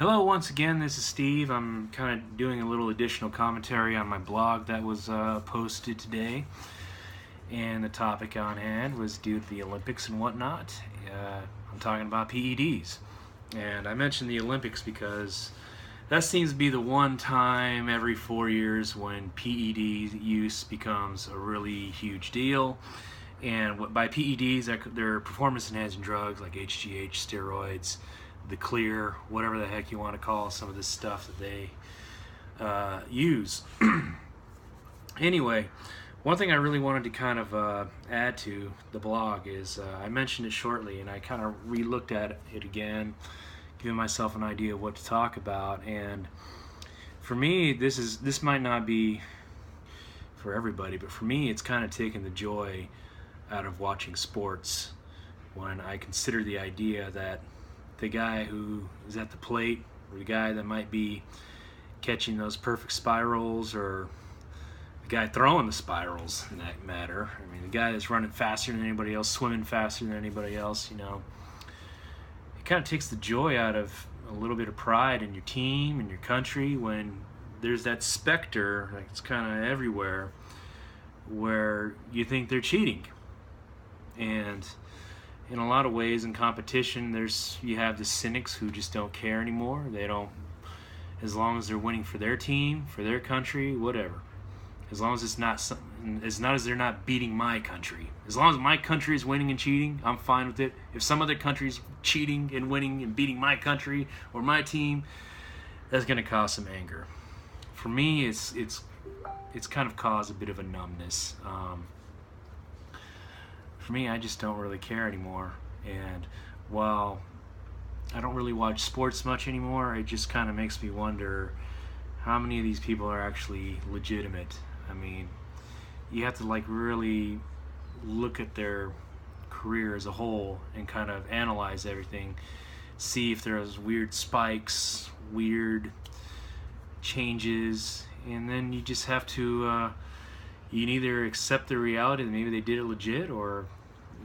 Hello once again, this is Steve. I'm kind of doing a little additional commentary on my blog that was posted today. And the topic on hand was due to the Olympics and whatnot. I'm talking about PEDs. And I mentioned the Olympics because that seems to be the one time every 4 years when PED use becomes a really huge deal. And by PEDs, they're performance-enhancing drugs like HGH, steroids, the clear, whatever the heck you want to call some of this stuff that they use. Anyway, one thing I really wanted to kind of add to the blog is I mentioned it shortly, and I kind of re-looked at it again, giving myself an idea of what to talk about. And for me, this might not be for everybody, but for me, it's kind of taken the joy out of watching sports when I consider the idea that the guy who is at the plate, or the guy that might be catching those perfect spirals, or the guy throwing the spirals in that matter, I mean the guy that's running faster than anybody else, swimming faster than anybody else, it kind of takes the joy out of a little bit of pride in your team and your country when there's that specter, like it's kind of everywhere, where you think they're cheating. And in a lot of ways in competition, you have the cynics who just don't care anymore. They don't, as long as they're winning for their team, for their country, whatever. As long as it's not as they're not beating my country. As long as my country is winning and cheating, I'm fine with it. If some other country's cheating and winning and beating my country or my team, that's going to cause some anger. For me, it's kind of caused a bit of a numbness. For me, I just don't really care anymore. And while I don't really watch sports much anymore, it just kind of makes me wonder how many of these people are actually legitimate. I mean, you have to really look at their career as a whole and kind of analyze everything, see if there's weird spikes, weird changes, and then you just have to you can either accept the reality that maybe they did it legit or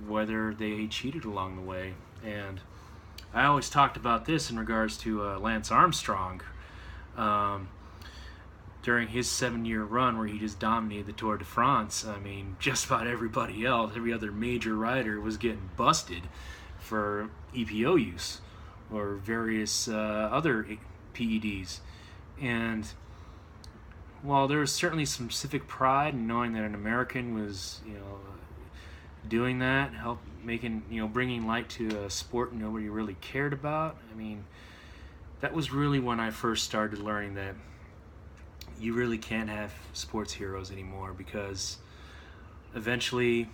whether they cheated along the way. And I always talked about this in regards to Lance Armstrong during his 7-year run where he just dominated the Tour de France. I mean, just about everybody else, every other major rider was getting busted for EPO use or various other PEDs. And while there was certainly some civic pride in knowing that an American was, doing that, bringing light to a sport nobody really cared about, I mean, that was really when I first started learning that you really can't have sports heroes anymore, because eventually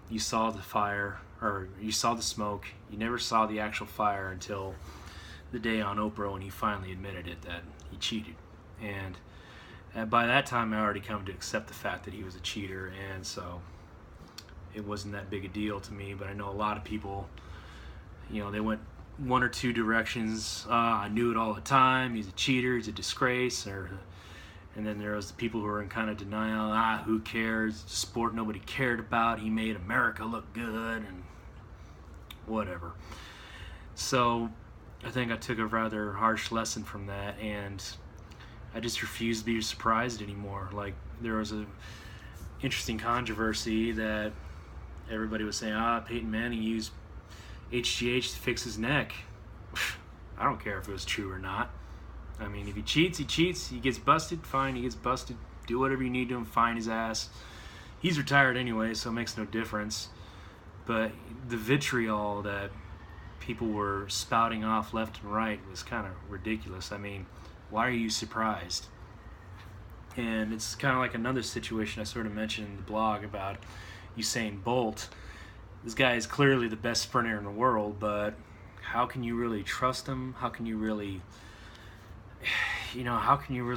you saw the fire, or you saw the smoke, you never saw the actual fire until the day on Oprah when he finally admitted it, that he cheated. And by that time I already come to accept the fact that he was a cheater, and so it wasn't that big a deal to me. But I know a lot of people, they went one or two directions. I knew it all the time, he's a cheater, he's a disgrace, and then there was the people who were in kind of denial. Who cares? It's a sport nobody cared about. He made America look good and whatever. So I think I took a rather harsh lesson from that, and I just refuse to be surprised anymore. Like, there was a interesting controversy that everybody was saying, Peyton Manning used HGH to fix his neck. I don't care if it was true or not. I mean, if he cheats, he cheats. He gets busted, fine, he gets busted. Do whatever you need to him, fine his ass. He's retired anyway, so it makes no difference. But the vitriol that people were spouting off left and right was kind of ridiculous. I mean, why are you surprised? And it's kind of like another situation I sort of mentioned in the blog about Usain Bolt. This guy is clearly the best sprinter in the world, but how can you really trust him? How can you really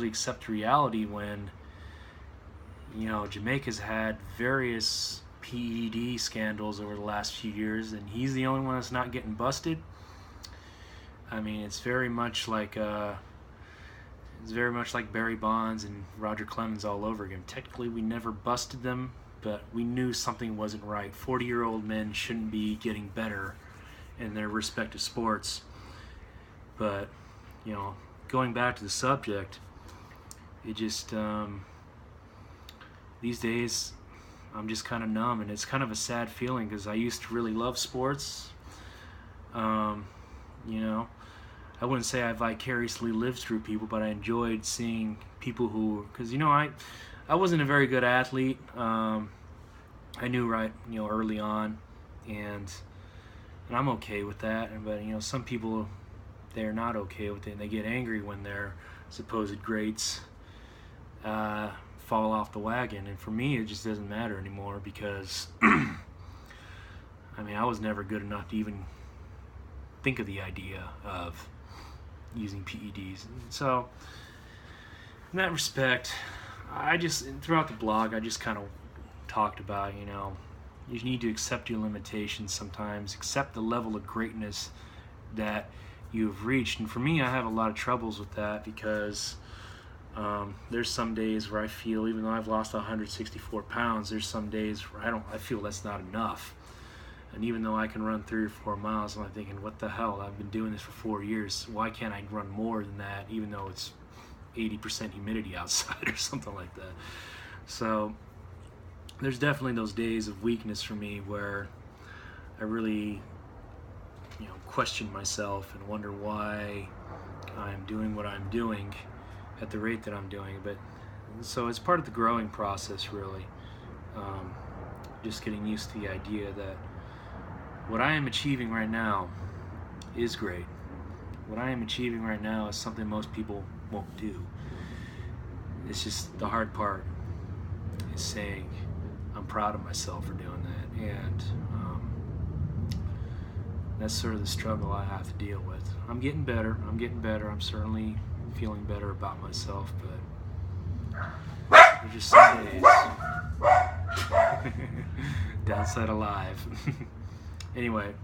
accept reality when Jamaica's had various PED scandals over the last few years and he's the only one that's not getting busted? I mean, it's very much like Barry Bonds and Roger Clemens all over again. Technically, we never busted them, but we knew something wasn't right. 40-year-old men shouldn't be getting better in their respective sports. But going back to the subject, it just these days I'm just kind of numb, and it's kind of a sad feeling because I used to really love sports. I wouldn't say I vicariously lived through people, but I enjoyed seeing people because I wasn't a very good athlete. I knew early on, and I'm okay with that. But some people, they're not okay with it, and they get angry when their supposed greats fall off the wagon. And for me, it just doesn't matter anymore because I was never good enough to even think of the idea of using PEDs. So in that respect, throughout the blog, I just kind of talked about, you need to accept your limitations sometimes, accept the level of greatness that you've reached. And for me, I have a lot of troubles with that because there's some days where I feel, even though I've lost 164 pounds, there's some days where I feel that's not enough. And even though I can run 3 or 4 miles, I'm thinking, what the hell? I've been doing this for 4 years. Why can't I run more than that, even though it's 80% humidity outside or something like that? So there's definitely those days of weakness for me where I really, question myself and wonder why I'm doing what I'm doing at the rate that I'm doing. But so it's part of the growing process, really. Just getting used to the idea that what I am achieving right now is great. What I am achieving right now is something most people won't do. It's just the hard part is saying I'm proud of myself for doing that, and that's sort of the struggle I have to deal with. I'm getting better. I'm certainly feeling better about myself, but there's just some days. Downside alive. Anyway,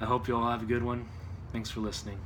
I hope you all have a good one. Thanks for listening.